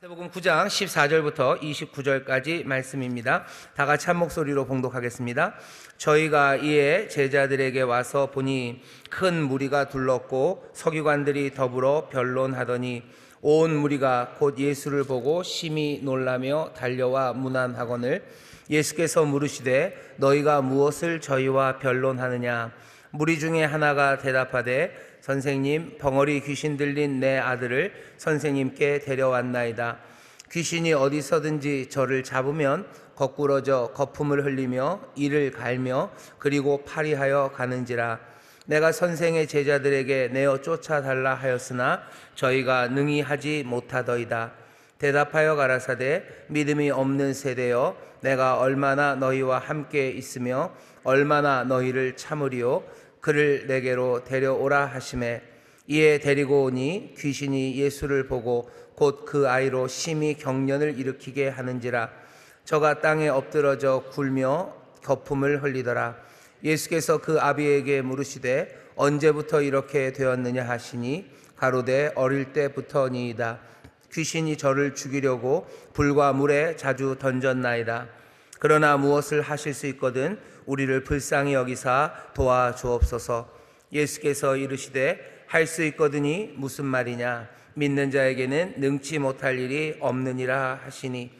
마태복음 9장 14절부터 29절까지 말씀입니다. 다 같이 한 목소리로 봉독하겠습니다. 저희가 이에 제자들에게 와서 보니 큰 무리가 둘렀고 서기관들이 더불어 변론하더니 온 무리가 곧 예수를 보고 심히 놀라며 달려와 문안하거늘 예수께서 물으시되 너희가 무엇을 저희와 변론하느냐. 무리 중에 하나가 대답하되 선생님, 벙어리 귀신 들린 내 아들을 선생님께 데려왔나이다. 귀신이 어디서든지 저를 잡으면 거꾸러져 거품을 흘리며 이를 갈며 그리고 파리하여 가는지라. 내가 선생의 제자들에게 내어 쫓아달라 하였으나 저희가 능히 하지 못하더이다. 대답하여 가라사대 믿음이 없는 세대여, 내가 얼마나 너희와 함께 있으며 얼마나 너희를 참으리요. 그를 내게로 데려오라 하시매 이에 데리고 오니 귀신이 예수를 보고 곧 그 아이로 심히 경련을 일으키게 하는지라. 저가 땅에 엎드러져 굴며 거품을 흘리더라. 예수께서 그 아비에게 물으시되 언제부터 이렇게 되었느냐 하시니 가로되 어릴 때부터니이다. 귀신이 저를 죽이려고 불과 물에 자주 던졌나이다. 그러나 무엇을 하실 수 있거든 우리를 불쌍히 여기사 도와주옵소서. 예수께서 이르시되 할 수 있거든이 무슨 말이냐. 믿는 자에게는 능치 못할 일이 없느니라 하시니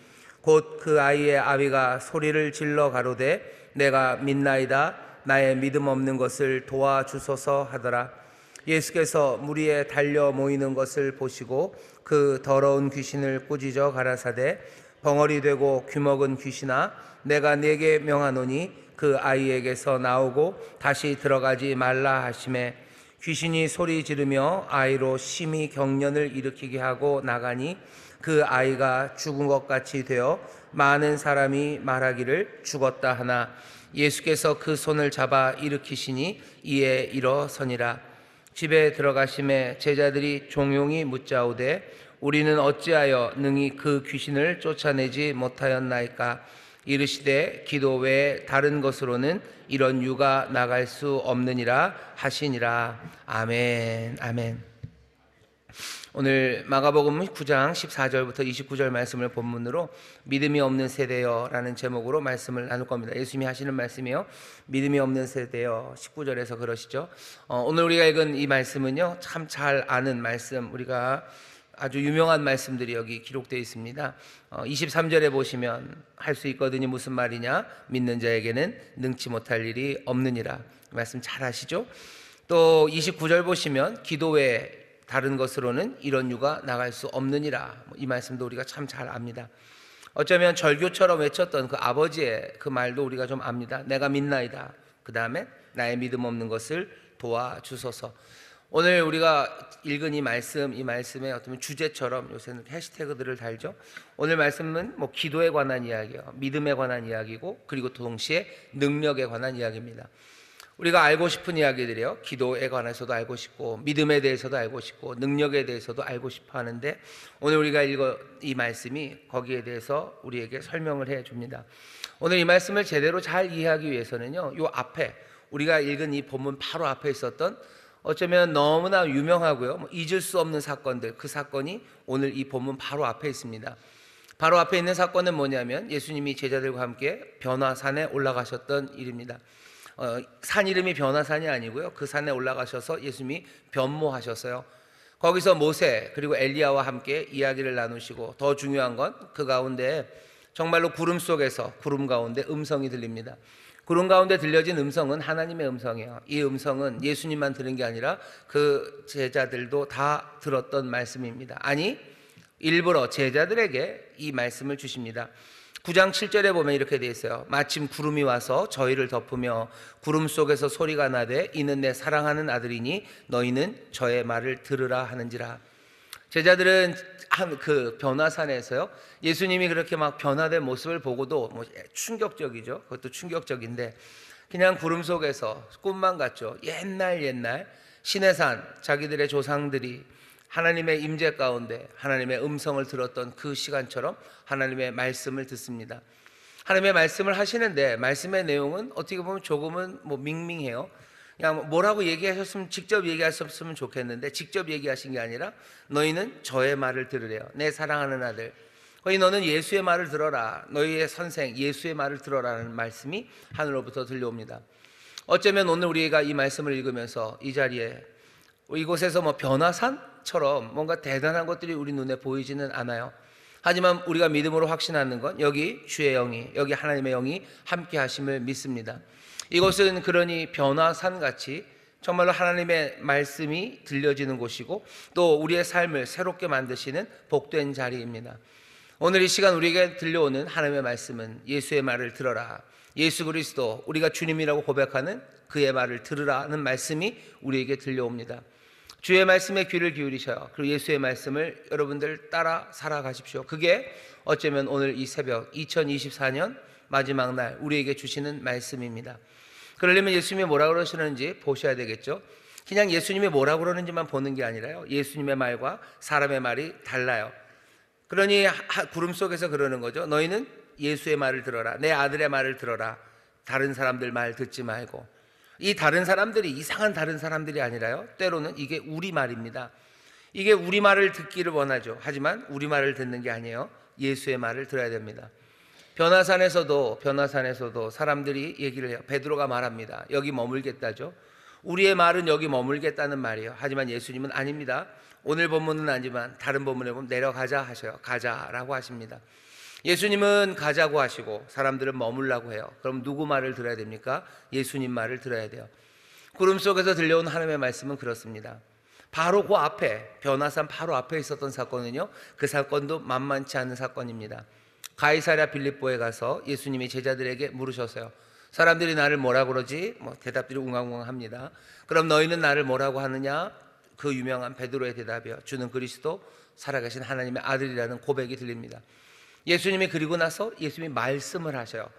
곧 그 아이의 아비가 소리를 질러 가로되 내가 믿나이다. 나의 믿음 없는 것을 도와주소서 하더라. 예수께서 무리에 달려 모이는 것을 보시고 그 더러운 귀신을 꾸짖어 가라사대 벙어리 되고 귀먹은 귀신아, 내가 네게 명하노니 그 아이에게서 나오고 다시 들어가지 말라 하시매 귀신이 소리 지르며 아이로 심히 경련을 일으키게 하고 나가니 그 아이가 죽은 것 같이 되어 많은 사람이 말하기를 죽었다 하나 예수께서 그 손을 잡아 일으키시니 이에 일어서니라. 집에 들어가심에 제자들이 종용이 묻자오되 우리는 어찌하여 능히 그 귀신을 쫓아내지 못하였나이까. 이르시되 기도 외에 다른 것으로는 이런 유가 나갈 수 없느니라 하시니라. 아멘. 아멘. 오늘 마가복음 9장 14절부터 29절 말씀을 본문으로 믿음이 없는 세대여 라는 제목으로 말씀을 나눌 겁니다. 예수님이 하시는 말씀이요, 믿음이 없는 세대여. 19절에서 그러시죠. 오늘 우리가 읽은 이 말씀은요, 참 잘 아는 말씀, 우리가 아주 유명한 말씀들이 여기 기록되어 있습니다. 23절에 보시면 할 수 있거든이 무슨 말이냐. 믿는 자에게는 능치 못할 일이 없느니라. 말씀 잘 아시죠? 또 29절 보시면 기도 외에 다른 것으로는 이런 유가 나갈 수 없느니라. 이 말씀도 우리가 참 잘 압니다. 어쩌면 절교처럼 외쳤던 그 아버지의 그 말도 우리가 좀 압니다. 내가 믿나이다. 그 다음에 나의 믿음 없는 것을 도와주소서. 오늘 우리가 읽은 이 말씀의 어떤 주제처럼 요새는 해시태그들을 달죠. 오늘 말씀은 기도에 관한 이야기예요. 믿음에 관한 이야기고, 그리고 동시에 능력에 관한 이야기입니다. 우리가 알고 싶은 이야기들이요, 기도에 관해서도 알고 싶고 믿음에 대해서도 알고 싶고 능력에 대해서도 알고 싶어 하는데, 오늘 우리가 읽은 이 말씀이 거기에 대해서 우리에게 설명을 해 줍니다. 오늘 이 말씀을 제대로 잘 이해하기 위해서는요, 요 앞에 우리가 읽은 이 본문 바로 앞에 있었던 어쩌면 너무나 유명하고요, 잊을 수 없는 사건들, 그 사건이 오늘 이 본문 바로 앞에 있습니다. 바로 앞에 있는 사건은 뭐냐면 예수님이 제자들과 함께 변화산에 올라가셨던 일입니다. 산 이름이 변화산이 아니고요, 그 산에 올라가셔서 예수님이 변모하셨어요. 거기서 모세 그리고 엘리야와 함께 이야기를 나누시고, 더 중요한 건 그 가운데 정말로 구름 속에서, 구름 가운데 음성이 들립니다. 구름 가운데 들려진 음성은 하나님의 음성이에요. 이 음성은 예수님만 들은 게 아니라 그 제자들도 다 들었던 말씀입니다. 아니, 일부러 제자들에게 이 말씀을 주십니다. 9장 7절에 보면 이렇게 되어 있어요. 마침 구름이 와서 저희를 덮으며 구름 속에서 소리가 나되 이는 내 사랑하는 아들이니 너희는 저의 말을 들으라 하는지라. 제자들은 그 변화산에서요, 예수님이 그렇게 막 변화된 모습을 보고도 충격적이죠. 그것도 충격적인데 그냥 구름 속에서 꿈만 같죠. 옛날 시내산, 자기들의 조상들이 하나님의 임재 가운데 하나님의 음성을 들었던 그 시간처럼 하나님의 말씀을 듣습니다. 하나님의 말씀을 하시는데 말씀의 내용은 어떻게 보면 조금은 밍밍해요. 그냥 뭐라고 얘기하셨으면 직접 얘기하셨으면 좋겠는데 직접 얘기하신 게 아니라 너희는 저의 말을 들으래요. 내 사랑하는 아들, 거기 너는 예수의 말을 들어라. 너희의 선생 예수의 말을 들어라는 말씀이 하늘로부터 들려옵니다. 어쩌면 오늘 우리가 이 말씀을 읽으면서 이 자리에 이곳에서 뭐 변화산처럼 뭔가 대단한 것들이 우리 눈에 보이지는 않아요. 하지만 우리가 믿음으로 확신하는 건 여기 주의 영이, 여기 하나님의 영이 함께 하심을 믿습니다. 이곳은 그러니 변화산같이 정말로 하나님의 말씀이 들려지는 곳이고 또 우리의 삶을 새롭게 만드시는 복된 자리입니다. 오늘 이 시간 우리에게 들려오는 하나님의 말씀은 예수의 말을 들어라, 예수 그리스도 우리가 주님이라고 고백하는 그의 말을 들으라는 말씀이 우리에게 들려옵니다. 주의 말씀에 귀를 기울이셔요. 그리고 예수의 말씀을 여러분들 따라 살아가십시오. 그게 어쩌면 오늘 이 새벽 2024년 마지막 날 우리에게 주시는 말씀입니다. 그러려면 예수님이 뭐라고 그러시는지 보셔야 되겠죠. 그냥 예수님이 뭐라고 그러는지만 보는 게 아니라요, 예수님의 말과 사람의 말이 달라요. 그러니 구름 속에서 그러는 거죠. 너희는 예수의 말을 들어라, 내 아들의 말을 들어라. 다른 사람들 말 듣지 말고. 이 다른 사람들이 이상한 다른 사람들이 아니라요, 때로는 이게 우리 말입니다. 이게 우리 말을 듣기를 원하죠. 하지만 우리 말을 듣는 게 아니에요. 예수의 말을 들어야 됩니다. 변화산에서도 사람들이 얘기를 해요. 베드로가 말합니다. 여기 머물겠다죠. 우리의 말은 여기 머물겠다는 말이에요. 하지만 예수님은 아닙니다. 오늘 본문은 아니지만 다른 본문에 보면 내려가자 하셔요. 가자라고 하십니다. 예수님은 가자고 하시고 사람들은 머물라고 해요. 그럼 누구 말을 들어야 됩니까? 예수님 말을 들어야 돼요. 구름 속에서 들려온 하나님의 말씀은 그렇습니다. 바로 그 앞에, 변화산 바로 앞에 있었던 사건은요, 그 사건도 만만치 않은 사건입니다. 가이사랴 빌립보에 가서 예수님이 제자들에게 물으셨어요. 사람들이 나를 뭐라고 그러지? 대답들이 웅왕웅왕합니다. 그럼 너희는 나를 뭐라고 하느냐? 그 유명한 베드로의 대답이요, 주는 그리스도 살아계신 하나님의 아들이라는 고백이 들립니다. 예수님이 그리고 나서 예수님이 말씀을 하셔요.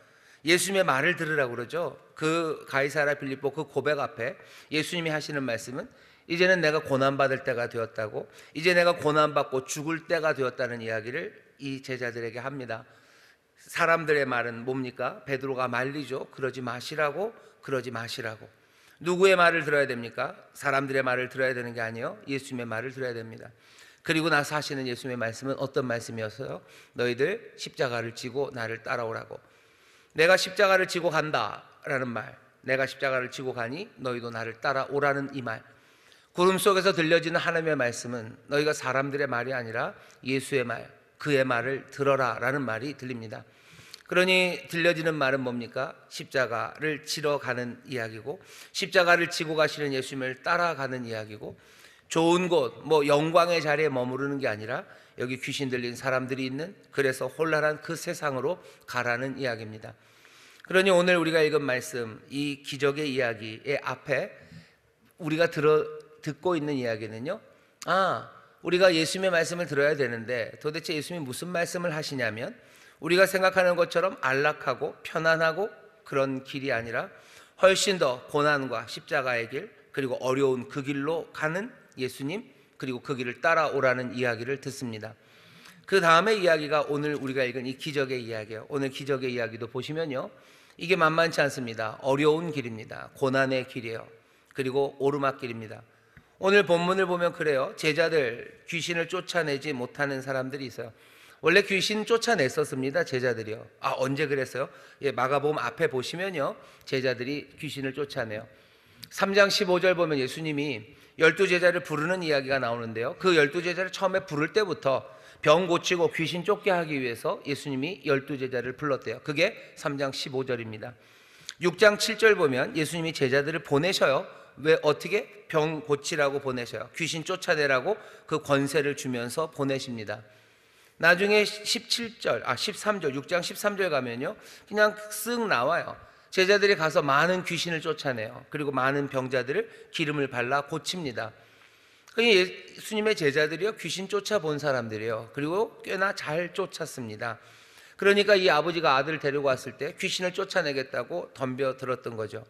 예수님의 말을 들으라고 그러죠. 그 가이사랴 빌립보 그 고백 앞에 예수님이 하시는 말씀은 이제는 내가 고난받을 때가 되었다고, 이제 내가 고난받고 죽을 때가 되었다는 이야기를 이 제자들에게 합니다. 사람들의 말은 뭡니까? 베드로가 말리죠. 그러지 마시라고. 누구의 말을 들어야 됩니까? 사람들의 말을 들어야 되는 게 아니에요. 예수님의 말을 들어야 됩니다. 그리고 나서 하시는 예수님의 말씀은 어떤 말씀이었어요? 너희들 십자가를 지고 나를 따라오라고. 내가 십자가를 지고 간다라는 말, 내가 십자가를 지고 가니 너희도 나를 따라오라는 이 말. 구름 속에서 들려지는 하나님의 말씀은 너희가 사람들의 말이 아니라 예수의 말, 그의 말을 들어라라는 말이 들립니다. 그러니 들려지는 말은 뭡니까? 십자가를 지러 가는 이야기고, 십자가를 지고 가시는 예수님을 따라가는 이야기고, 좋은 곳, 영광의 자리에 머무르는 게 아니라 여기 귀신 들린 사람들이 있는, 그래서 혼란한 그 세상으로 가라는 이야기입니다. 그러니 오늘 우리가 읽은 말씀, 이 기적의 이야기의 앞에 우리가 듣고 있는 이야기는요, 우리가 예수님의 말씀을 들어야 되는데 도대체 예수님이 무슨 말씀을 하시냐면, 우리가 생각하는 것처럼 안락하고 편안하고 그런 길이 아니라 훨씬 더 고난과 십자가의 길, 그리고 어려운 그 길로 가는 예수님, 그리고 그 길을 따라오라는 이야기를 듣습니다. 그 다음의 이야기가 오늘 우리가 읽은 이 기적의 이야기예요. 오늘 기적의 이야기도 보시면요, 이게 만만치 않습니다. 어려운 길입니다. 고난의 길이에요. 그리고 오르막길입니다. 오늘 본문을 보면 그래요. 제자들, 귀신을 쫓아내지 못하는 사람들이 있어요. 원래 귀신 쫓아냈었습니다, 제자들이요. 언제 그랬어요? 마가복음 앞에 보시면요, 제자들이 귀신을 쫓아내요. 3장 15절 보면 예수님이 12제자를 부르는 이야기가 나오는데요, 그 12제자를 처음에 부를 때부터 병 고치고 귀신 쫓게 하기 위해서 예수님이 12제자를 불렀대요. 그게 3장 15절입니다. 6장 7절 보면 예수님이 제자들을 보내셔요. 왜? 어떻게? 병 고치라고 보내셔요. 귀신 쫓아내라고 그 권세를 주면서 보내십니다. 나중에 13절, 6장 13절 가면요, 그냥 쓱 나와요. 제자들이 가서 많은 귀신을 쫓아내요. 그리고 많은 병자들을 기름을 발라 고칩니다. 예수님의 제자들이요, 귀신 쫓아본 사람들이에요. 그리고 꽤나 잘 쫓았습니다. 그러니까 이 아버지가 아들을 데리고 왔을 때 귀신을 쫓아내겠다고 덤벼들었던 거죠.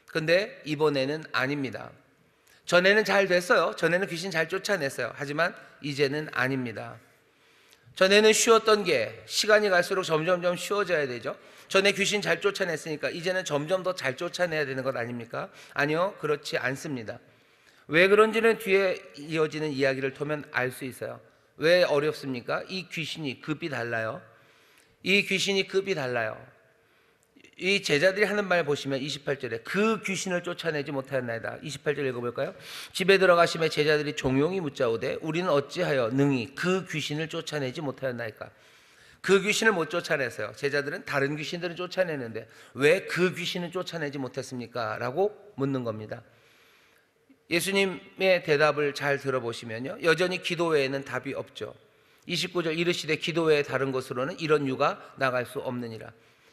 근데 이번에는 아닙니다. 전에는 잘 됐어요. 전에는 귀신 잘 쫓아냈어요. 하지만 이제는 아닙니다. 전에는 쉬웠던 게 시간이 갈수록 점점점 쉬워져야 되죠. 전에 귀신 잘 쫓아냈으니까 이제는 점점 더 잘 쫓아내야 되는 것 아닙니까? 아니요, 그렇지 않습니다. 왜 그런지는 뒤에 이어지는 이야기를 통면 알 수 있어요. 왜 어렵습니까? 이 귀신이 급이 달라요. 이 귀신이 급이 달라요. 이 제자들이 하는 말 보시면 28절에 그 귀신을 쫓아내지 못하였나이다. 28절 읽어볼까요? 집에 들어가심에 제자들이 종용이 묻자오되 우리는 어찌하여 능히 그 귀신을 쫓아내지 못하였나이까? 그 귀신을 못 쫓아내서요. 제자들은 다른 귀신들은 쫓아내는데 왜 그 귀신은 쫓아내지 못했습니까? 라고 묻는 겁니다. 예수님의 대답을 잘 들어보시면요, 여전히 기도 외에는 답이 없죠. 29절 이르시되 기도 외에 다른 곳으로는 이런 유가 나갈 수 없느니라.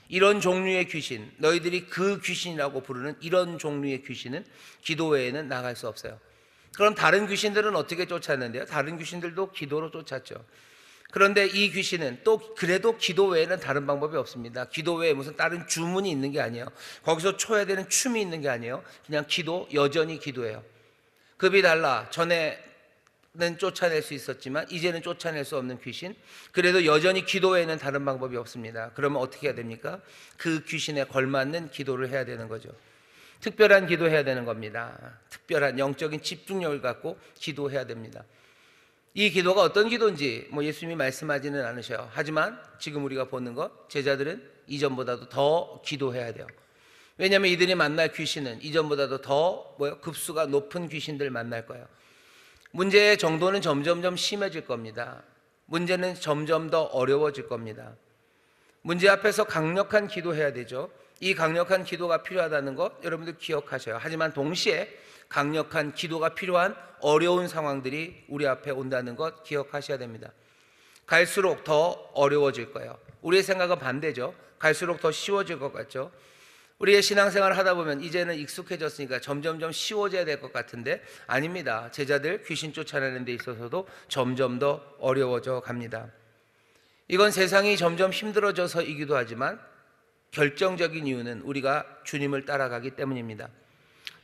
이런 종류의 귀신, 너희들이 그 귀신이라고 부르는 이런 종류의 귀신은 기도 외에는 나갈 수 없어요. 그럼 다른 귀신들은 어떻게 쫓았는데요? 다른 귀신들도 기도로 쫓았죠. 그런데 이 귀신은 또 그래도 기도 외에는 다른 방법이 없습니다. 기도 외에 무슨 다른 주문이 있는 게 아니에요. 거기서 쳐야 되는 춤이 있는 게 아니에요. 그냥 기도, 여전히 기도예요. 급이 달라. 전에는 쫓아낼 수 있었지만 이제는 쫓아낼 수 없는 귀신, 그래도 여전히 기도 외에는 다른 방법이 없습니다. 그러면 어떻게 해야 됩니까? 그 귀신에 걸맞는 기도를 해야 되는 거죠. 특별한 기도해야 되는 겁니다. 특별한 영적인 집중력을 갖고 기도해야 됩니다. 이 기도가 어떤 기도인지 예수님이 말씀하지는 않으셔요. 하지만 지금 우리가 보는 것, 제자들은 이전보다도 더 기도해야 돼요. 왜냐하면 이들이 만날 귀신은 이전보다도 더 급수가 높은 귀신들 만날 거예요. 문제의 정도는 점점점 심해질 겁니다. 문제는 점점 더 어려워질 겁니다. 문제 앞에서 강력한 기도해야 되죠. 이 강력한 기도가 필요하다는 것 여러분들 기억하셔요. 하지만 동시에 강력한 기도가 필요한 어려운 상황들이 우리 앞에 온다는 것 기억하셔야 됩니다. 갈수록 더 어려워질 거예요. 우리의 생각은 반대죠. 갈수록 더 쉬워질 것 같죠. 우리의 신앙생활을 하다 보면 이제는 익숙해졌으니까 점점점 쉬워져야 될 것 같은데 아닙니다. 제자들 귀신 쫓아내는 데 있어서도 점점 더 어려워져 갑니다. 이건 세상이 점점 힘들어져서이기도 하지만 결정적인 이유는 우리가 주님을 따라가기 때문입니다.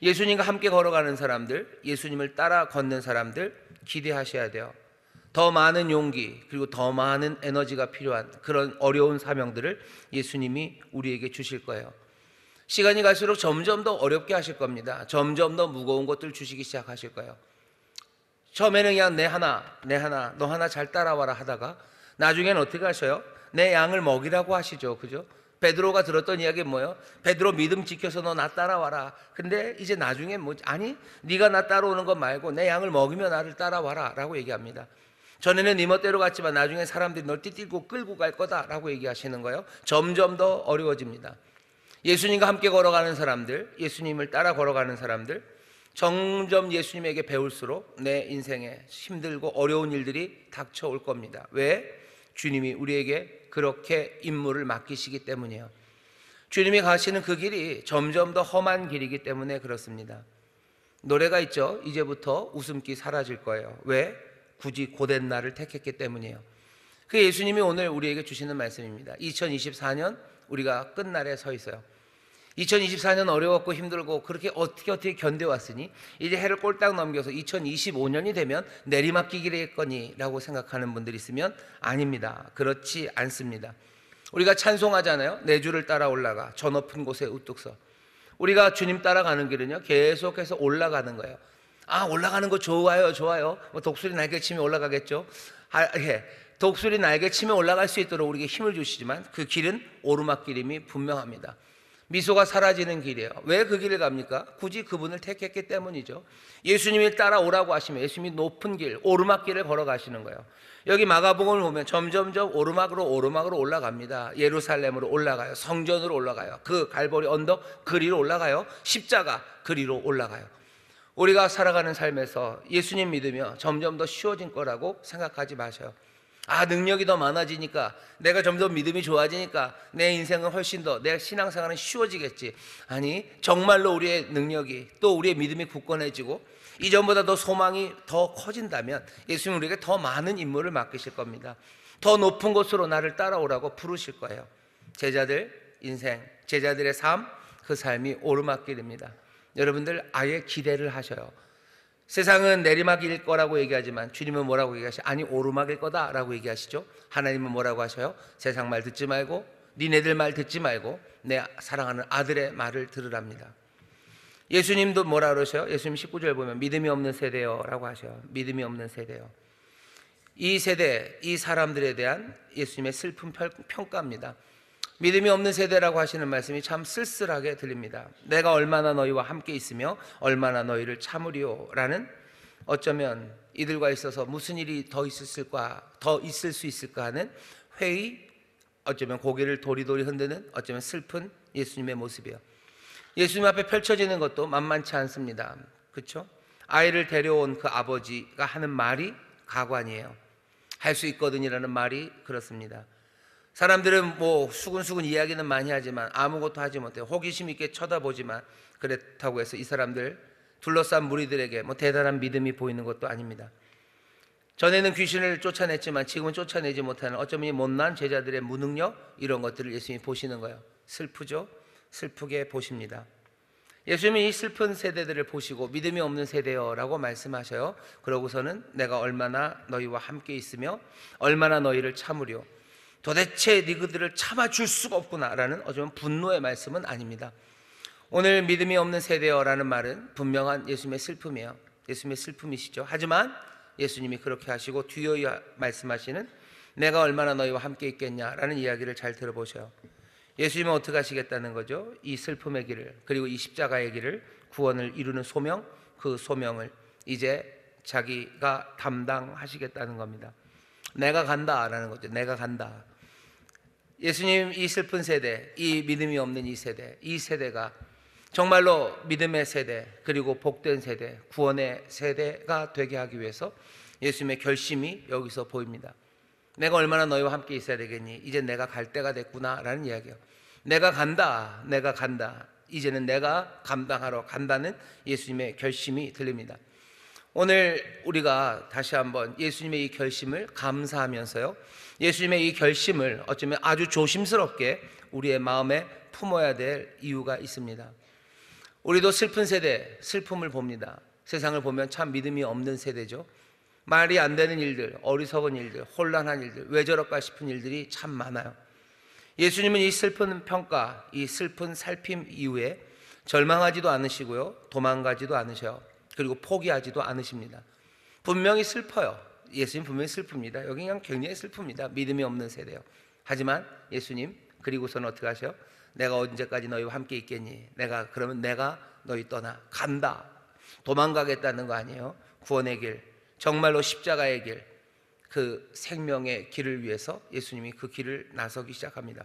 예수님과 함께 걸어가는 사람들, 예수님을 따라 걷는 사람들 기대하셔야 돼요. 더 많은 용기 그리고 더 많은 에너지가 필요한 그런 어려운 사명들을 예수님이 우리에게 주실 거예요. 시간이 갈수록 점점 더 어렵게 하실 겁니다. 점점 더 무거운 것들 주시기 시작하실 거예요. 처음에는 그냥 내 하나, 너 하나 잘 따라와라 하다가 나중에는 어떻게 하셔요? 내 양을 먹이라고 하시죠. 그죠? 베드로가 들었던 이야기는 뭐예요? 베드로 믿음 지켜서 너 나 따라와라. 근데 이제 나중에 아니 네가 나 따라오는 것 말고 내 양을 먹이며 나를 따라와라 라고 얘기합니다. 전에는 네 멋대로 갔지만 나중에 사람들이 널 띠띠고 끌고 갈 거다 라고 얘기하시는 거예요. 점점 더 어려워집니다. 예수님과 함께 걸어가는 사람들, 예수님을 따라 걸어가는 사람들, 점점 예수님에게 배울수록 내 인생에 힘들고 어려운 일들이 닥쳐올 겁니다. 왜? 주님이 우리에게 그렇게 임무를 맡기시기 때문이에요. 주님이 가시는 그 길이 점점 더 험한 길이기 때문에 그렇습니다. 노래가 있죠. 이제부터 웃음기 사라질 거예요. 왜? 굳이 고된 날을 택했기 때문이에요. 그 예수님이 오늘 우리에게 주시는 말씀입니다. 2024년 우리가 끝날에 서 있어요. 2024년 어려웠고 힘들고 그렇게 어떻게 견뎌왔으니 이제 해를 꼴딱 넘겨서 2025년이 되면 내리막기겠거니 라고 생각하는 분들이 있으면 아닙니다. 그렇지 않습니다. 우리가 찬송하잖아요. 내 주를 따라 올라가 저 높은 곳에 우뚝 서. 우리가 주님 따라가는 길은요 계속해서 올라가는 거예요. 올라가는 거 좋아요. 독수리 날개 치며 올라가겠죠. 독수리 날개 치며 올라갈 수 있도록 우리에게 힘을 주시지만 그 길은 오르막길임이 분명합니다. 미소가 사라지는 길이에요. 왜 그 길을 갑니까? 굳이 그분을 택했기 때문이죠. 예수님이 따라오라고 하시면 예수님이 높은 길, 오르막길을 걸어가시는 거예요. 여기 마가복음을 보면 점점점 오르막으로 올라갑니다. 예루살렘으로 올라가요. 성전으로 올라가요. 그 갈보리 언덕 그 위로 올라가요. 십자가 그 위로 올라가요. 우리가 살아가는 삶에서 예수님 믿으며 점점 더 쉬워진 거라고 생각하지 마셔요. 능력이 더 많아지니까 내가 점점 믿음이 좋아지니까 내 인생은 훨씬 더 내 신앙생활은 쉬워지겠지. 아니, 정말로 우리의 능력이 또 우리의 믿음이 굳건해지고 이전보다 더 소망이 더 커진다면 예수님 우리에게 더 많은 임무를 맡기실 겁니다. 더 높은 곳으로 나를 따라오라고 부르실 거예요. 제자들 인생, 제자들의 삶, 그 삶이 오르막길입니다. 여러분들 아예 기대를 하셔요. 세상은 내리막일 거라고 얘기하지만 주님은 뭐라고 얘기하시죠? 아니, 오르막일 거다라고 얘기하시죠. 하나님은 뭐라고 하셔요? 세상 말 듣지 말고 니네들 말 듣지 말고 내 사랑하는 아들의 말을 들으랍니다. 예수님도 뭐라 그러셔요? 예수님 19절 보면 믿음이 없는 세대요 라고 하셔요. 믿음이 없는 세대요. 이 세대, 이 사람들에 대한 예수님의 슬픈 평가입니다. 믿음이 없는 세대라고 하시는 말씀이 참 쓸쓸하게 들립니다. 내가 얼마나 너희와 함께 있으며 얼마나 너희를 참으리요 라는, 어쩌면 이들과 있어서 무슨 일이 더 있을 수 있을까 하는 회의, 어쩌면 고개를 도리도리 흔드는, 어쩌면 슬픈 예수님의 모습이에요. 예수님 앞에 펼쳐지는 것도 만만치 않습니다. 그렇죠? 아이를 데려온 그 아버지가 하는 말이 가관이에요. 할 수 있거든이라는 말이 그렇습니다. 사람들은 뭐 수근수근 이야기는 많이 하지만 아무것도 하지 못해요. 호기심 있게 쳐다보지만 그렇다고 해서 이 사람들 둘러싼 무리들에게 뭐 대단한 믿음이 보이는 것도 아닙니다. 전에는 귀신을 쫓아냈지만 지금은 쫓아내지 못하는, 어쩌면 이 못난 제자들의 무능력, 이런 것들을 예수님이 보시는 거예요. 슬프죠? 슬프게 보십니다. 예수님이 이 슬픈 세대들을 보시고 믿음이 없는 세대여라고 말씀하셔요. 그러고서는 내가 얼마나 너희와 함께 있으며 얼마나 너희를 참으려. 도대체 너희들을 참아줄 수가 없구나라는, 어쩌면 분노의 말씀은 아닙니다. 오늘 믿음이 없는 세대여라는 말은 분명한 예수님의 슬픔이에요. 예수님의 슬픔이시죠. 하지만 예수님이 그렇게 하시고 뒤에 말씀하시는 내가 얼마나 너희와 함께 있겠냐라는 이야기를 잘 들어보셔요. 예수님은 어떻게 하시겠다는 거죠? 이 슬픔의 길을, 그리고 이 십자가의 길을, 구원을 이루는 소명, 그 소명을 이제 자기가 담당하시겠다는 겁니다. 내가 간다라는 거죠. 내가 간다. 예수님 이 슬픈 세대, 이 믿음이 없는 이 세대가 정말로 믿음의 세대, 그리고 복된 세대, 구원의 세대가 되게 하기 위해서 예수님의 결심이 여기서 보입니다. 내가 얼마나 너희와 함께 있어야 되겠니? 이제 내가 갈 때가 됐구나 라는 이야기예요. 내가 간다, 내가 간다. 이제는 내가 감당하러 간다는 예수님의 결심이 들립니다. 오늘 우리가 다시 한번 예수님의 이 결심을 감사하면서요, 예수님의 이 결심을 어쩌면 아주 조심스럽게 우리의 마음에 품어야 될 이유가 있습니다. 우리도 슬픈 세대, 슬픔을 봅니다. 세상을 보면 참 믿음이 없는 세대죠. 말이 안 되는 일들, 어리석은 일들, 혼란한 일들, 왜 저럴까 싶은 일들이 참 많아요. 예수님은 이 슬픈 평가, 이 슬픈 살핌 이후에 절망하지도 않으시고요, 도망가지도 않으셔요. 그리고 포기하지도 않으십니다. 분명히 슬퍼요. 예수님 분명히 슬픕니다. 여기 그냥 굉장히 슬픕니다. 믿음이 없는 세대요. 하지만 예수님 그리고서는 어떻게 하셔요? 내가 언제까지 너희와 함께 있겠니? 그러면 내가 너희 떠나 간다. 도망가겠다는 거 아니에요. 구원의 길, 정말로 십자가의 길, 그 생명의 길을 위해서 예수님이 그 길을 나서기 시작합니다.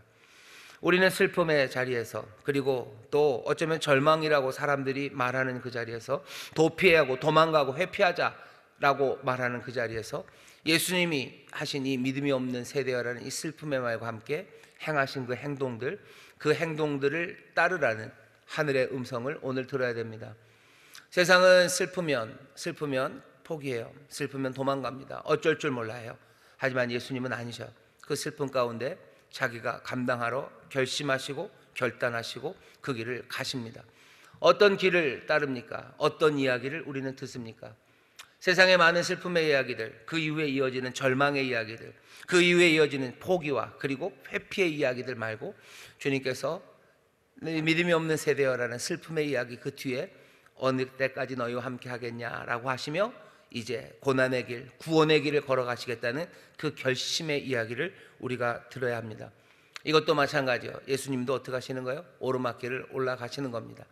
우리는 슬픔의 자리에서, 그리고 또 어쩌면 절망이라고 사람들이 말하는 그 자리에서, 도피하고 도망가고 회피하자라고 말하는 그 자리에서 예수님이 하신 이 믿음이 없는 세대여라는 이 슬픔의 말과 함께 행하신 그 행동들을 따르라는 하늘의 음성을 오늘 들어야 됩니다. 세상은 슬프면 포기해요. 슬프면 도망갑니다. 어쩔 줄 몰라요. 하지만 예수님은 아니셔. 그 슬픔 가운데 자기가 감당하러 결심하시고 결단하시고 그 길을 가십니다. 어떤 길을 따릅니까? 어떤 이야기를 우리는 듣습니까? 세상의 많은 슬픔의 이야기들, 그 이후에 이어지는 절망의 이야기들, 그 이후에 이어지는 포기와 그리고 회피의 이야기들 말고, 주님께서 믿음이 없는 세대여라는 슬픔의 이야기 그 뒤에 어느 때까지 너희와 함께 하겠냐라고 하시며 이제 고난의 길, 구원의 길을 걸어가시겠다는 그 결심의 이야기를 우리가 들어야 합니다. 이것도 마찬가지예요. 예수님도 어떻게 하시는 거예요? 오르막길을 올라가시는 겁니다.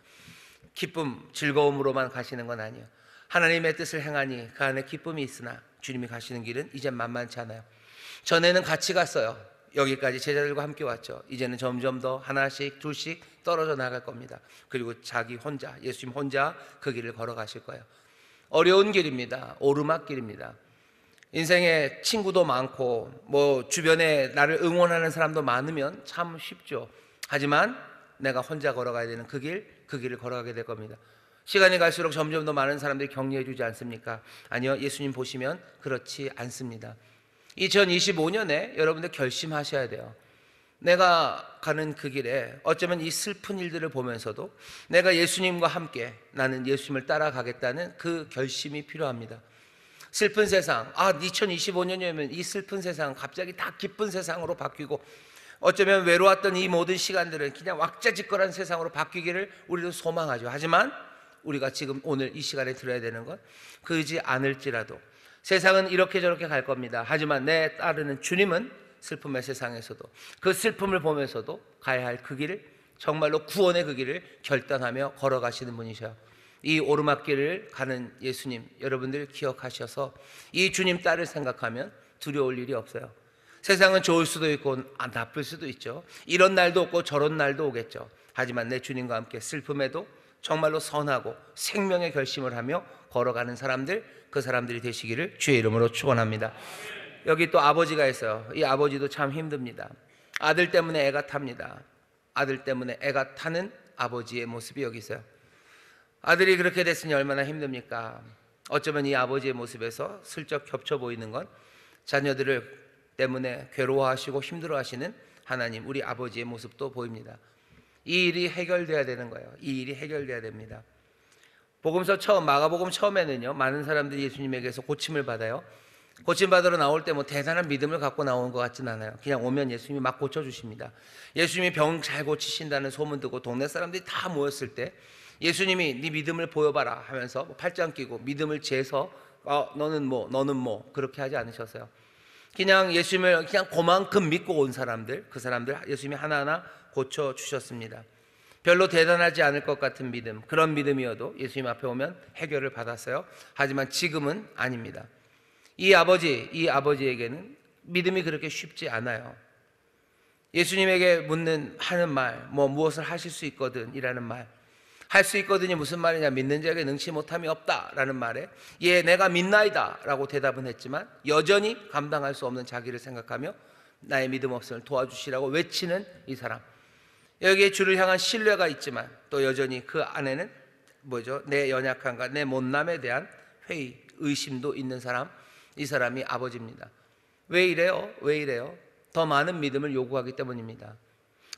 기쁨, 즐거움으로만 가시는 건 아니에요. 하나님의 뜻을 행하니 그 안에 기쁨이 있으나 주님이 가시는 길은 이제 만만치 않아요. 전에는 같이 갔어요. 여기까지 제자들과 함께 왔죠. 이제는 점점 더 하나씩 둘씩 떨어져 나갈 겁니다. 그리고 자기 혼자, 예수님 혼자 그 길을 걸어가실 거예요. 어려운 길입니다. 오르막길입니다. 인생에 친구도 많고 뭐 주변에 나를 응원하는 사람도 많으면 참 쉽죠. 하지만 내가 혼자 걸어가야 되는 그 길을 걸어가게 될 겁니다. 시간이 갈수록 점점 더 많은 사람들이 격려해 주지 않습니까? 아니요, 예수님 보시면 그렇지 않습니다. 2025년에 여러분들 결심하셔야 돼요. 내가 가는 그 길에 어쩌면 이 슬픈 일들을 보면서도 내가 예수님과 함께 나는 예수님을 따라가겠다는 그 결심이 필요합니다. 슬픈 세상, 2025년이면 이 슬픈 세상 갑자기 다 기쁜 세상으로 바뀌고, 어쩌면 외로웠던 이 모든 시간들은 그냥 왁자지껄한 세상으로 바뀌기를 우리도 소망하죠. 하지만 우리가 지금 오늘 이 시간에 들어야 되는 건, 그러지 않을지라도 세상은 이렇게 저렇게 갈 겁니다. 하지만 내 따르는 주님은 슬픔의 세상에서도, 그 슬픔을 보면서도 가야 할 그 길을, 정말로 구원의 그 길을 결단하며 걸어가시는 분이셔요. 이 오르막길을 가는 예수님, 여러분들 기억하셔서 이 주님 딸을 생각하면 두려울 일이 없어요. 세상은 좋을 수도 있고 나쁠 수도 있죠. 이런 날도 없고 저런 날도 오겠죠. 하지만 내 주님과 함께 슬픔에도 정말로 선하고 생명의 결심을 하며 걸어가는 사람들, 그 사람들이 되시기를 주의 이름으로 축원합니다. 여기 또 아버지가 있어요. 이 아버지도 참 힘듭니다. 아들 때문에 애가 탑니다. 아들 때문에 애가 타는 아버지의 모습이 여기 있어요. 아들이 그렇게 됐으니 얼마나 힘듭니까? 어쩌면 이 아버지의 모습에서 슬쩍 겹쳐 보이는 건 자녀들을 때문에 괴로워하시고 힘들어하시는 하나님, 우리 아버지의 모습도 보입니다. 이 일이 해결돼야 되는 거예요. 이 일이 해결돼야 됩니다. 복음서 마가복음 처음에는요, 많은 사람들이 예수님에게서 고침을 받아요. 고침 받으러 나올 때 뭐 대단한 믿음을 갖고 나오는 것 같진 않아요. 그냥 오면 예수님이 막 고쳐주십니다. 예수님이 병 잘 고치신다는 소문 듣고 동네 사람들이 다 모였을 때 예수님이 네 믿음을 보여봐라 하면서 팔짱 끼고 믿음을 재서 너는 뭐 그렇게 하지 않으셨어요. 그냥 예수님을 그냥 그만큼 믿고 온 사람들, 그 사람들 예수님이 하나하나 고쳐주셨습니다. 별로 대단하지 않을 것 같은 믿음, 그런 믿음이어도 예수님 앞에 오면 해결을 받았어요. 하지만 지금은 아닙니다. 이 아버지에게는 믿음이 그렇게 쉽지 않아요. 예수님에게 하는 말, 무엇을 하실 수 있거든 이라는 말, 할 수 있거든이 무슨 말이냐, 믿는 자에게 능치 못함이 없다라는 말에 예 내가 믿나이다 라고 대답은 했지만 여전히 감당할 수 없는 자기를 생각하며 나의 믿음 없음을 도와주시라고 외치는 이 사람, 여기에 주를 향한 신뢰가 있지만 또 여전히 그 안에는 내 연약함과 내 못남에 대한 회의, 의심도 있는 사람, 이 사람이 아버지입니다. 왜 이래요? 더 많은 믿음을 요구하기 때문입니다.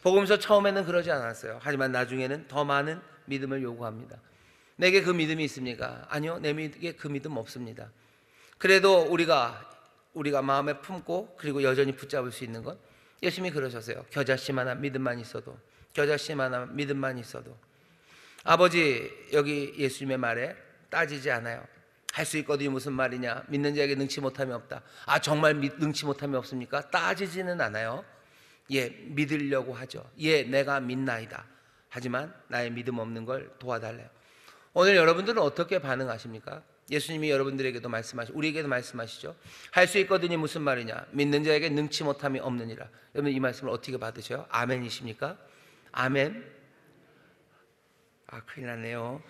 복음서 처음에는 그러지 않았어요. 하지만 나중에는 더 많은 믿음을 요구합니다. 내게 그 믿음이 있습니까? 아니요, 내게 그 믿음 없습니다. 그래도 우리가 마음에 품고 그리고 여전히 붙잡을 수 있는 건 예수님이 그러셨어요. 겨자씨만한 믿음만 있어도, 겨자씨만한 믿음만 있어도. 아버지, 여기 예수님의 말에 따지지 않아요. 할 수 있거든요 무슨 말이냐, 믿는 자에게 능치 못함이 없다. 정말 능치 못함이 없습니까? 따지지는 않아요. 예, 믿으려고 하죠. 예, 내가 믿나이다. 하지만 나의 믿음 없는 걸 도와달래요. 오늘 여러분들은 어떻게 반응하십니까? 예수님이 여러분들에게도 우리에게도 말씀하시죠. 할 수 있거든요 무슨 말이냐, 믿는 자에게 능치 못함이 없느니라. 여러분 이 말씀을 어떻게 받으셔요? 아멘이십니까? 아멘? 큰일 났네요.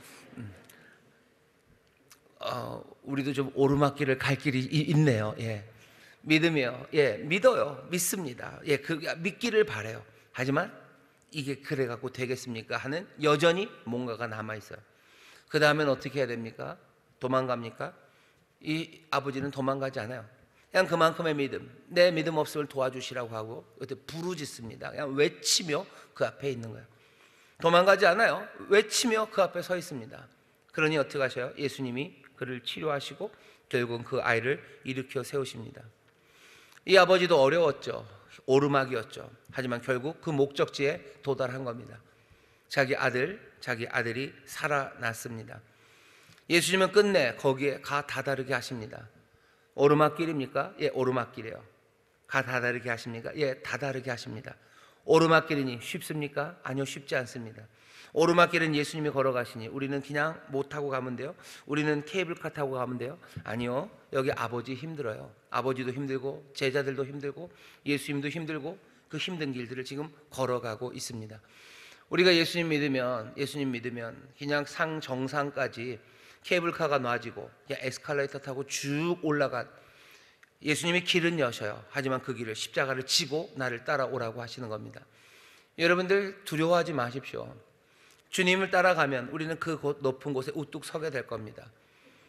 우리도 좀 오르막길을 갈 길이 있네요. 예. 믿음이요. 예, 믿어요. 믿습니다. 예, 믿기를 바래요. 하지만 이게 그래 갖고 되겠습니까? 하는 여전히 뭔가가 남아 있어요. 그 다음엔 어떻게 해야 됩니까? 도망갑니까? 이 아버지는 도망가지 않아요. 그냥 그만큼의 믿음, 내 믿음 없음을 도와주시라고 하고 부르짖습니다. 그냥 외치며 그 앞에 있는 거예요. 도망가지 않아요. 외치며 그 앞에 서 있습니다. 그러니 어떻게 하셔요? 예수님이 그를 치료하시고 결국은 그 아이를 일으켜 세우십니다. 이 아버지도 어려웠죠. 오르막이었죠. 하지만 결국 그 목적지에 도달한 겁니다. 자기 아들이 살아났습니다. 예수님은 끝내 거기에 가 다다르게 하십니다. 오르막길입니까? 예, 오르막길이에요. 가 다다르게 하십니까? 예, 다다르게 하십니다. 오르막길이니 쉽습니까? 아니요, 쉽지 않습니다. 오르막길은 예수님이 걸어가시니 우리는 그냥 못 타고 가면 돼요? 우리는 케이블카 타고 가면 돼요? 아니요, 여기 아버지 힘들어요. 아버지도 힘들고 제자들도 힘들고 예수님도 힘들고 그 힘든 길들을 지금 걸어가고 있습니다. 우리가 예수님 믿으면 그냥 정상까지 케이블카가 놔지고 그냥 에스컬레이터 타고 쭉 올라간, 예수님이 길은 여셔요. 하지만 그 길을 십자가를 지고 나를 따라오라고 하시는 겁니다. 여러분들 두려워하지 마십시오. 주님을 따라가면 우리는 그 높은 곳에 우뚝 서게 될 겁니다.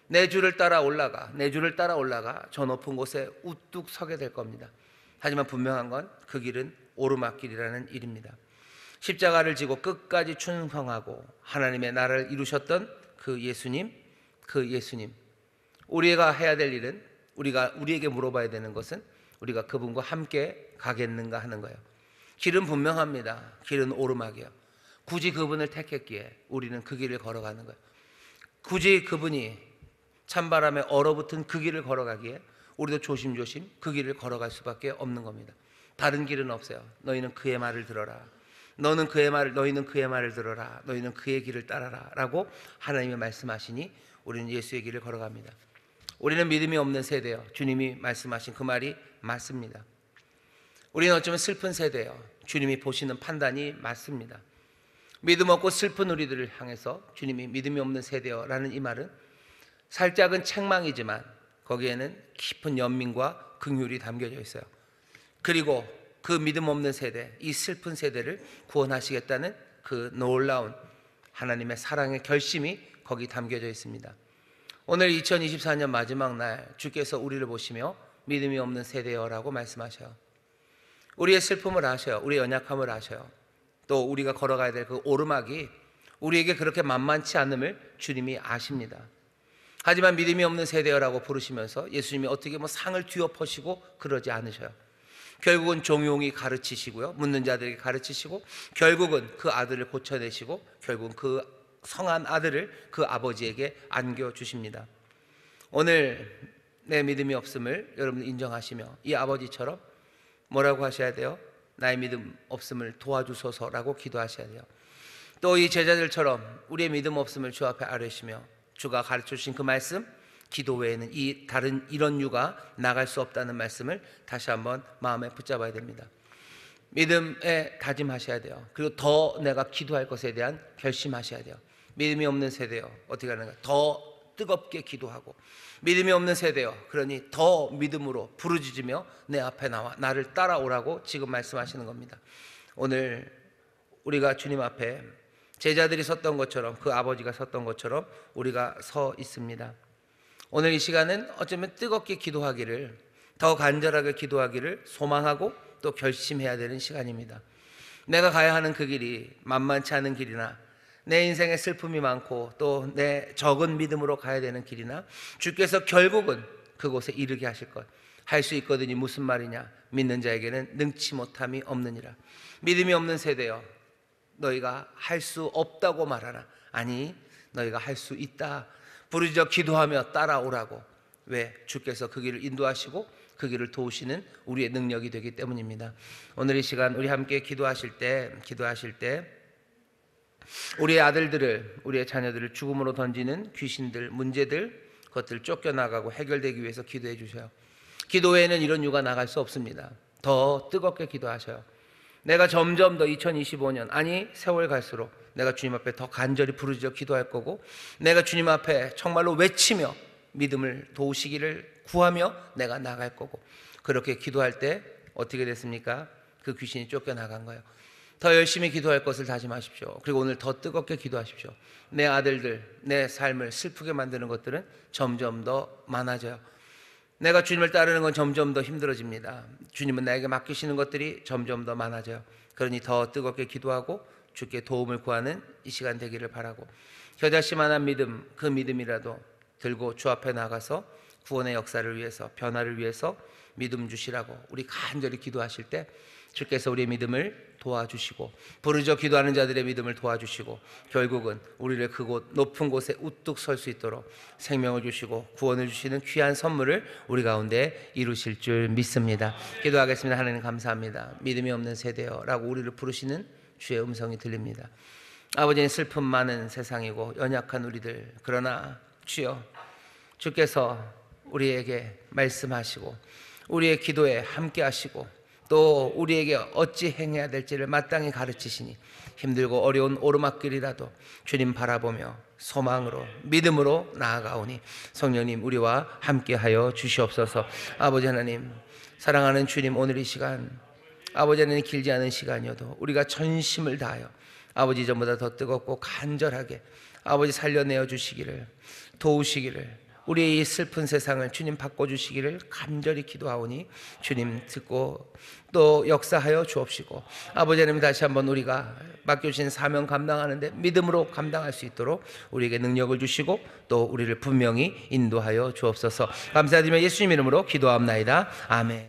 내 주를 따라 올라가 저 높은 곳에 우뚝 서게 될 겁니다. 하지만 분명한 건 그 길은 오르막길이라는 일입니다. 십자가를 지고 끝까지 충성하고 하나님의 나라를 이루셨던 그 예수님, 우리가 해야 될 일은, 우리에게 물어봐야 되는 것은 우리가 그분과 함께 가겠는가 하는 거예요. 길은 분명합니다. 길은 오르막이에요. 굳이 그분을 택했기에 우리는 그 길을 걸어가는 거예요. 굳이 그분이 찬바람에 얼어붙은 그 길을 걸어가기에 우리도 조심조심 그 길을 걸어갈 수밖에 없는 겁니다. 다른 길은 없어요. 너희는 그의 말을 들어라. 너희는 그의 말을 들어라. 너희는 그의 길을 따라라 라고 하나님이 말씀하시니 우리는 예수의 길을 걸어갑니다. 우리는 믿음이 없는 세대예요. 주님이 말씀하신 그 말이 맞습니다. 우리는 어쩌면 슬픈 세대예요. 주님이 보시는 판단이 맞습니다. 믿음 없고 슬픈 우리들을 향해서 주님이 믿음이 없는 세대요 라는 이 말은 살짝은 책망이지만 거기에는 깊은 연민과 긍휼이 담겨져 있어요. 그리고 그 믿음 없는 세대, 이 슬픈 세대를 구원하시겠다는 그 놀라운 하나님의 사랑의 결심이 거기 담겨져 있습니다. 오늘 2024년 마지막 날 주께서 우리를 보시며 믿음이 없는 세대여라고 말씀하셔요. 우리의 슬픔을 아셔요. 우리의 연약함을 아셔요. 또 우리가 걸어가야 될 그 오르막이 우리에게 그렇게 만만치 않음을 주님이 아십니다. 하지만 믿음이 없는 세대여라고 부르시면서 예수님이 어떻게 상을 뒤엎으시고 그러지 않으셔요. 결국은 종용이 가르치시고요, 묻는 자들에게 가르치시고, 결국은 그 아들을 고쳐내시고, 결국은 그 성한 아들을 그 아버지에게 안겨주십니다. 오늘 내 믿음이 없음을 여러분 인정하시며 이 아버지처럼 뭐라고 하셔야 돼요? 나의 믿음 없음을 도와주소서라고 기도하셔야 돼요. 또 이 제자들처럼 우리의 믿음 없음을 주 앞에 아뢰시며 주가 가르쳐 주신 그 말씀, 기도 외에는 다른 이런 유가 나갈 수 없다는 말씀을 다시 한번 마음에 붙잡아야 됩니다. 믿음에 다짐하셔야 돼요. 그리고 더 내가 기도할 것에 대한 결심하셔야 돼요. 믿음이 없는 세대요, 어떻게 하는가? 더 뜨겁게 기도하고, 믿음이 없는 세대요, 그러니 더 믿음으로 부르짖으며 내 앞에 나와 나를 따라오라고 지금 말씀하시는 겁니다. 오늘 우리가 주님 앞에 제자들이 섰던 것처럼, 그 아버지가 섰던 것처럼 우리가 서 있습니다. 오늘 이 시간은 어쩌면 뜨겁게 기도하기를, 더 간절하게 기도하기를 소망하고 또 결심해야 되는 시간입니다. 내가 가야 하는 그 길이 만만치 않은 길이나, 내 인생에 슬픔이 많고 또 내 적은 믿음으로 가야 되는 길이나, 주께서 결국은 그곳에 이르게 하실 것, 할 수 있거든이 무슨 말이냐? 믿는 자에게는 능치 못함이 없느니라. 믿음이 없는 세대여, 너희가 할 수 없다고 말하나? 아니, 너희가 할 수 있다. 부르짖어 기도하며 따라오라고. 왜? 주께서 그 길을 인도하시고 그 길을 도우시는 우리의 능력이 되기 때문입니다. 오늘 이 시간 우리 함께 기도하실 때 우리의 아들들을, 우리의 자녀들을 죽음으로 던지는 귀신들, 문제들, 그것들 쫓겨나가고 해결되기 위해서 기도해 주셔요. 기도 외에는 이런 유가 나갈 수 없습니다. 더 뜨겁게 기도하셔요. 내가 점점 더 2025년, 아니 세월 갈수록 내가 주님 앞에 더 간절히 부르짖어 기도할 거고, 내가 주님 앞에 정말로 외치며 믿음을 도우시기를 구하며 내가 나갈 거고, 그렇게 기도할 때 어떻게 됐습니까? 그 귀신이 쫓겨나간 거예요. 더 열심히 기도할 것을 다짐하십시오. 그리고 오늘 더 뜨겁게 기도하십시오. 내 아들들, 내 삶을 슬프게 만드는 것들은 점점 더 많아져요. 내가 주님을 따르는 건 점점 더 힘들어집니다. 주님은 나에게 맡기시는 것들이 점점 더 많아져요. 그러니 더 뜨겁게 기도하고 주께 도움을 구하는 이 시간 되기를 바라고, 겨자씨만한 믿음, 그 믿음이라도 들고 주 앞에 나가서 구원의 역사를 위해서, 변화를 위해서 믿음 주시라고 우리 간절히 기도하실 때 주께서 우리의 믿음을 도와주시고, 부르짖어 기도하는 자들의 믿음을 도와주시고, 결국은 우리를 그곳 높은 곳에 우뚝 설 수 있도록 생명을 주시고 구원을 주시는 귀한 선물을 우리 가운데 이루실 줄 믿습니다. 기도하겠습니다. 하나님 감사합니다. 믿음이 없는 세대여 라고 우리를 부르시는 주의 음성이 들립니다. 아버지는 슬픔 많은 세상이고 연약한 우리들, 그러나 주여, 주께서 우리에게 말씀하시고 우리의 기도에 함께 하시고 또 우리에게 어찌 행해야 될지를 마땅히 가르치시니, 힘들고 어려운 오르막길이라도 주님 바라보며 소망으로 믿음으로 나아가오니 성령님 우리와 함께하여 주시옵소서. 아버지 하나님, 사랑하는 주님, 오늘 이 시간 아버지 하나님 길지 않은 시간이어도 우리가 전심을 다하여 아버지 전보다 더 뜨겁고 간절하게 아버지 살려내어 주시기를, 도우시기를, 우리 이 슬픈 세상을 주님 바꿔주시기를 간절히 기도하오니 주님 듣고 또 역사하여 주옵시고, 아버지 하나님 다시 한번 우리가 맡겨주신 사명 감당하는데 믿음으로 감당할 수 있도록 우리에게 능력을 주시고 또 우리를 분명히 인도하여 주옵소서. 감사드리며 예수님 이름으로 기도합나이다. 아멘.